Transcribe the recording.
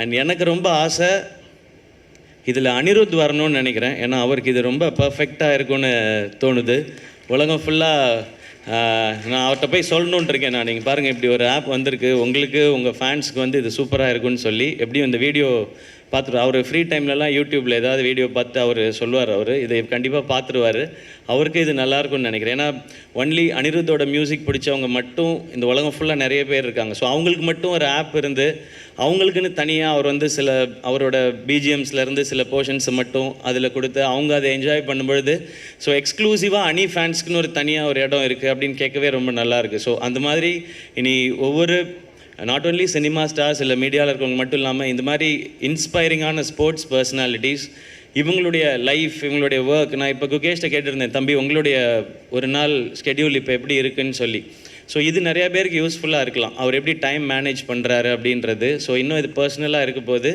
And எனக்கு ரொம்ப ஆசை இதில் அனிருத் வரணும்னு நினைக்கிறேன். ஏன்னா அவருக்கு இது ரொம்ப பர்ஃபெக்டாக இருக்கும்னு தோணுது. உலகம் ஃபுல்லாக நான் அவர்கிட்ட போய் சொல்லணுன்ட்டு இருக்கேன். நீங்கள் பாருங்கள், இப்படி ஒரு ஆப் வந்திருக்கு, உங்களுக்கு உங்கள் ஃபேன்ஸுக்கு வந்து இது சூப்பராக இருக்குன்னு சொல்லி. எப்படியும் இந்த வீடியோ பார்த்துட்டு அவர் ஃப்ரீ டைம்லலாம் யூடியூப்பில் ஏதாவது வீடியோ பார்த்து அவர் சொல்லுவார். இதை கண்டிப்பாக பார்த்துருவார். அவருக்கு இது நல்லாயிருக்கும்னு நினைக்கிறேன். ஏன்னா ஒன்லி அனிருத்தோட மியூசிக் பிடிச்சவங்க மட்டும் இந்த உலகம் ஃபுல்லாக நிறைய பேர் இருக்காங்க. ஸோ அவங்களுக்கு மட்டும் ஒரு ஆப் இருந்து அவங்களுக்குன்னு தனியாக அவர் வந்து அவரோட பிஜிஎம்ஸ்லேருந்து சில போர்ஷன்ஸை மட்டும் அதில் கொடுத்து அவங்க அதை என்ஜாய் பண்ணும்பொழுது, ஸோ எக்ஸ்க்ளூசிவாக அனி ஃபேன்ஸ்க்குன்னு ஒரு தனியாக ஒரு இடம் இருக்குது அப்படின்னு கேட்கவே ரொம்ப நல்லாயிருக்கு. ஸோ அந்த மாதிரி இனி ஒவ்வொரு நாட் ஓன்லி சினிமா ஸ்டார்ஸ் இல்லை மீடியாவில் இருக்கவங்க மட்டும் இல்லாமல் இந்த மாதிரி இன்ஸ்பைரிங்கான ஸ்போர்ட்ஸ் பர்சனாலிட்டிஸ் இவங்களுடைய லைஃப், இவங்களுடைய ஒர்க். நான் இப்போ குகேஷ்ட கேட்டிருந்தேன், தம்பி உங்களுடைய ஒரு நாள் ஸ்கெடியூல் இப்போ எப்படி இருக்குன்னு சொல்லி. ஸோ இது நிறையா பேருக்கு யூஸ்ஃபுல்லாக இருக்கலாம், அவர் எப்படி டைம் மேனேஜ் பண்ணுறாரு அப்படின்றது. ஸோ இன்னும் இது பர்சனலாக இருக்க போது